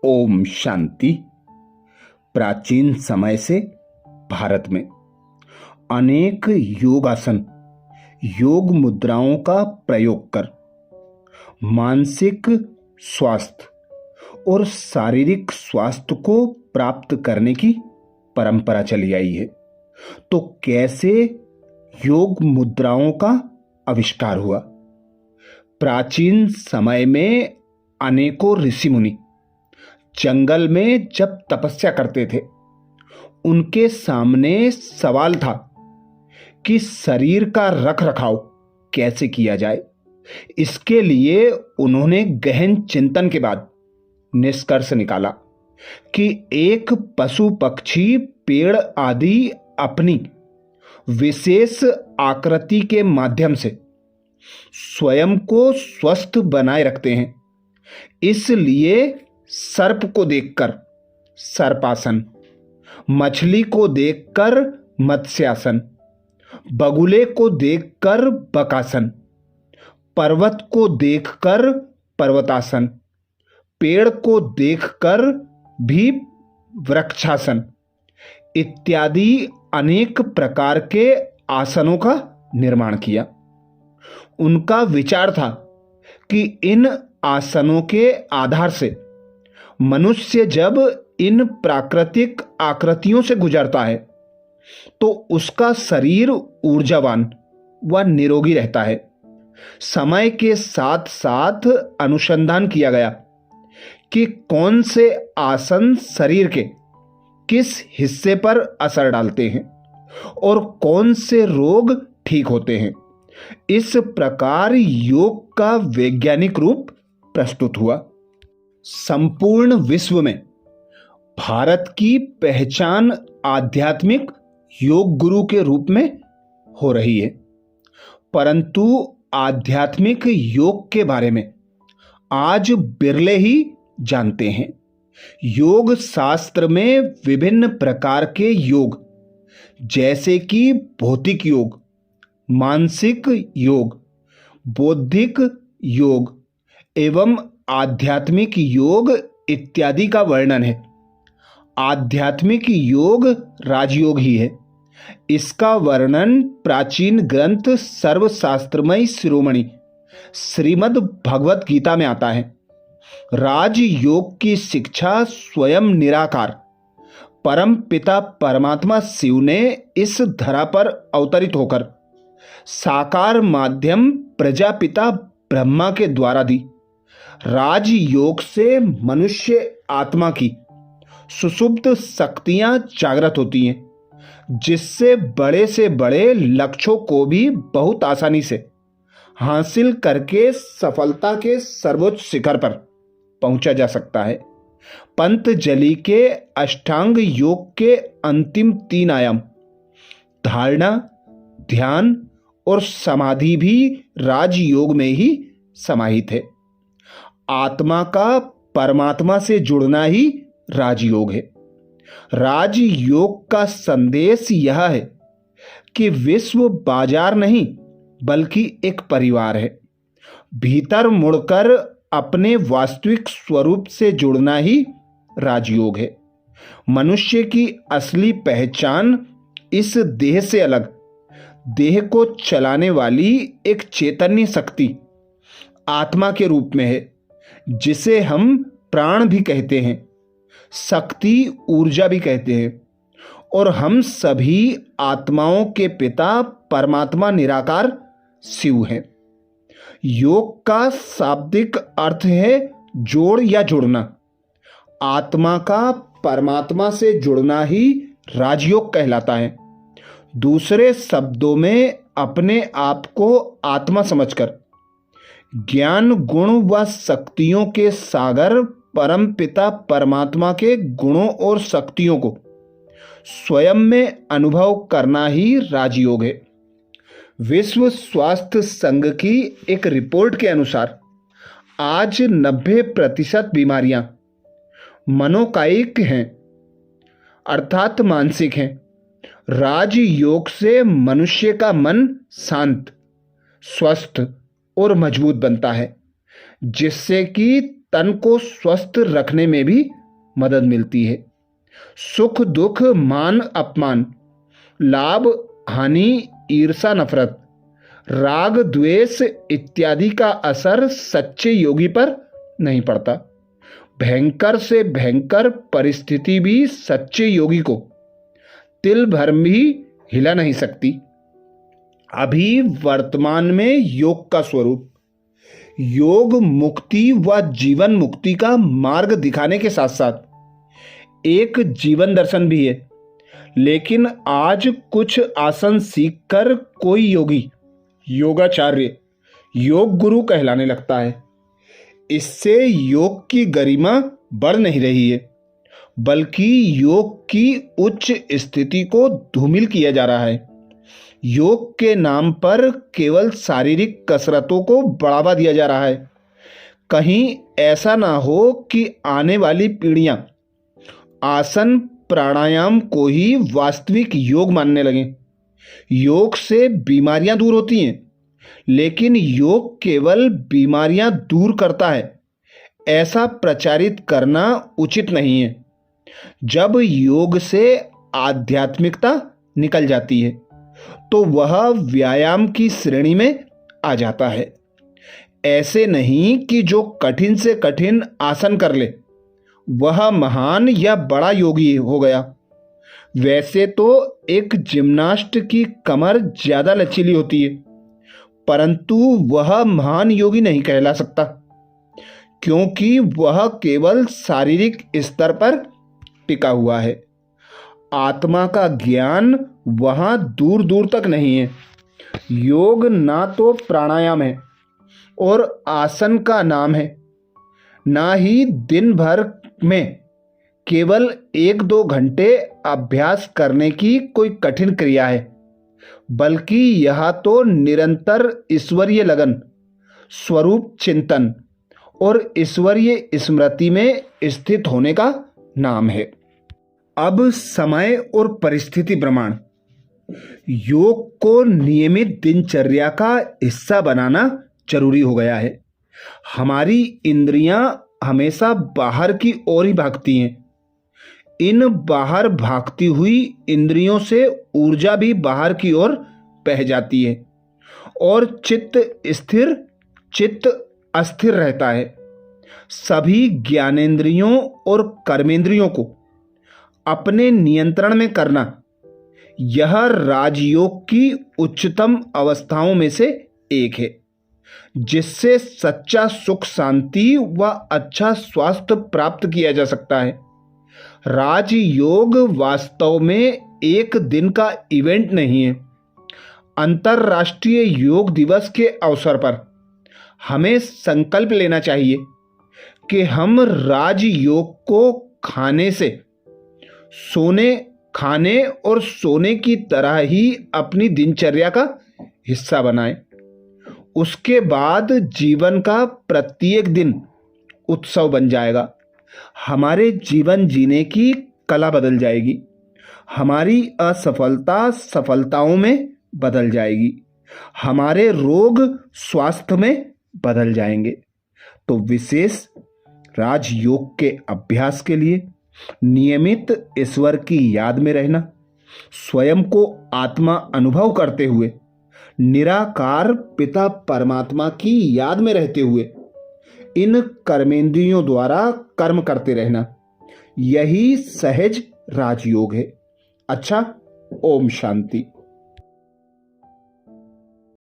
ओम शांति। प्राचीन समय से भारत में अनेक योगासन, योग मुद्राओं का प्रयोग कर मानसिक स्वास्थ्य और शारीरिक स्वास्थ्य को प्राप्त करने की परंपरा चली आई है। तो कैसे योग मुद्राओं का आविष्कार हुआ? प्राचीन समय में अनेकों ऋषि मुनि जंगल में जब तपस्या करते थे, उनके सामने सवाल था कि शरीर का रख रखाव कैसे किया जाए। इसके लिए उन्होंने गहन चिंतन के बाद निष्कर्ष निकाला कि एक पशु पक्षी पेड़ आदि अपनी विशेष आकृति के माध्यम से स्वयं को स्वस्थ बनाए रखते हैं। इसलिए सर्प को देखकर सर्पासन, मछली को देखकर मत्स्यासन, बगुले को देखकर बकासन, पर्वत को देखकर पर्वतासन, पेड़ को देखकर भी वृक्षासन इत्यादि अनेक प्रकार के आसनों का निर्माण किया। उनका विचार था कि इन आसनों के आधार से मनुष्य जब इन प्राकृतिक आकृतियों से गुजरता है तो उसका शरीर ऊर्जावान व निरोगी रहता है। समय के साथ साथ अनुसंधान किया गया कि कौन से आसन शरीर के किस हिस्से पर असर डालते हैं और कौन से रोग ठीक होते हैं। इस प्रकार योग का वैज्ञानिक रूप प्रस्तुत हुआ। संपूर्ण विश्व में भारत की पहचान आध्यात्मिक योग गुरु के रूप में हो रही है, परंतु आध्यात्मिक योग के बारे में आज बिरले ही जानते हैं। योग शास्त्र में विभिन्न प्रकार के योग जैसे कि भौतिक योग, मानसिक योग, बौद्धिक योग एवं आध्यात्मिक योग इत्यादि का वर्णन है। आध्यात्मिक योग राजयोग ही है। इसका वर्णन प्राचीन ग्रंथ सर्वशास्त्रमय शिरोमणि श्रीमद् भगवत गीता में आता है। राजयोग की शिक्षा स्वयं निराकार परम पिता परमात्मा शिव ने इस धरा पर अवतरित होकर साकार माध्यम प्रजापिता ब्रह्मा के द्वारा दी। राजयोग से मनुष्य आत्मा की सुषुप्त शक्तियां जागृत होती हैं, जिससे बड़े से बड़े लक्ष्यों को भी बहुत आसानी से हासिल करके सफलता के सर्वोच्च शिखर पर पहुंचा जा सकता है। पंतजलि के अष्टांग योग के अंतिम 3 आयाम धारणा, ध्यान और समाधि भी राजयोग में ही समाहित है। आत्मा का परमात्मा से जुड़ना ही राजयोग है। राजयोग का संदेश यह है कि विश्व बाजार नहीं बल्कि एक परिवार है। भीतर मुड़कर अपने वास्तविक स्वरूप से जुड़ना ही राजयोग है। मनुष्य की असली पहचान इस देह से अलग देह को चलाने वाली एक चैतन्य शक्ति आत्मा के रूप में है, जिसे हम प्राण भी कहते हैं, शक्ति ऊर्जा भी कहते हैं, और हम सभी आत्माओं के पिता परमात्मा निराकार शिव हैं। योग का शाब्दिक अर्थ है जोड़ या जुड़ना। आत्मा का परमात्मा से जुड़ना ही राजयोग कहलाता है। दूसरे शब्दों में अपने आप को आत्मा समझकर ज्ञान गुण व शक्तियों के सागर परम पिता परमात्मा के गुणों और शक्तियों को स्वयं में अनुभव करना ही राजयोग है। विश्व स्वास्थ्य संघ की एक रिपोर्ट के अनुसार आज 90% बीमारियां मनोकायिक हैं, अर्थात मानसिक हैं। राजयोग से मनुष्य का मन शांत, स्वस्थ और मजबूत बनता है, जिससे कि तन को स्वस्थ रखने में भी मदद मिलती है। सुख दुख, मान अपमान, लाभ हानि, ईर्षा नफरत, राग द्वेष इत्यादि का असर सच्चे योगी पर नहीं पड़ता। भयंकर से भयंकर परिस्थिति भी सच्चे योगी को तिल भर भी हिला नहीं सकती। अभी वर्तमान में योग का स्वरूप, योग मुक्ति व जीवन मुक्ति का मार्ग दिखाने के साथ साथ एक जीवन दर्शन भी है। लेकिन आज कुछ आसन सीखकर कोई योगी योगाचार्य, योग गुरु कहलाने लगता है। इससे योग की गरिमा बढ़ नहीं रही है, बल्कि योग की उच्च स्थिति को धूमिल किया जा रहा है। योग के नाम पर केवल शारीरिक कसरतों को बढ़ावा दिया जा रहा है। कहीं ऐसा ना हो कि आने वाली पीढ़ियां आसन प्राणायाम को ही वास्तविक योग मानने लगें। योग से बीमारियां दूर होती हैं, लेकिन योग केवल बीमारियां दूर करता है, ऐसा प्रचारित करना उचित नहीं है। जब योग से आध्यात्मिकता निकल जाती है तो वह व्यायाम की श्रेणी में आ जाता है। ऐसे नहीं कि जो कठिन से कठिन आसन कर ले वह महान या बड़ा योगी हो गया। वैसे तो एक जिम्नास्ट की कमर ज्यादा लचीली होती है, परंतु वह महान योगी नहीं कहला सकता, क्योंकि वह केवल शारीरिक स्तर पर टिका हुआ है। आत्मा का ज्ञान वहां दूर दूर तक नहीं है। योग ना तो प्राणायाम है और आसन का नाम है, ना ही दिन भर में केवल 1-2 घंटे अभ्यास करने की कोई कठिन क्रिया है, बल्कि यह तो निरंतर ईश्वरीय लगन, स्वरूप चिंतन और ईश्वरीय स्मृति में स्थित होने का नाम है। अब समय और परिस्थिति प्रमाण योग को नियमित दिनचर्या का हिस्सा बनाना जरूरी हो गया है। हमारी इंद्रियां हमेशा बाहर की ओर ही भागती हैं। इन बाहर भागती हुई इंद्रियों से ऊर्जा भी बाहर की ओर बह जाती है और चित्त अस्थिर रहता है। सभी ज्ञानेंद्रियों और कर्मेंद्रियों को अपने नियंत्रण में करना, यह राजयोग की उच्चतम अवस्थाओं में से एक है, जिससे सच्चा सुख शांति व अच्छा स्वास्थ्य प्राप्त किया जा सकता है। राजयोग वास्तव में एक दिन का इवेंट नहीं है। अंतर्राष्ट्रीय योग दिवस के अवसर पर हमें संकल्प लेना चाहिए कि हम राजयोग को खाने और सोने की तरह ही अपनी दिनचर्या का हिस्सा बनाएं। उसके बाद जीवन का प्रत्येक दिन उत्सव बन जाएगा। हमारे जीवन जीने की कला बदल जाएगी। हमारी असफलता सफलताओं में बदल जाएगी। हमारे रोग स्वास्थ्य में बदल जाएंगे। तो विशेष राजयोग के अभ्यास के लिए नियमित ईश्वर की याद में रहना, स्वयं को आत्मा अनुभव करते हुए निराकार पिता परमात्मा की याद में रहते हुए इन कर्मेंद्रियों द्वारा कर्म करते रहना, यही सहज राजयोग है। अच्छा, ओम शांति।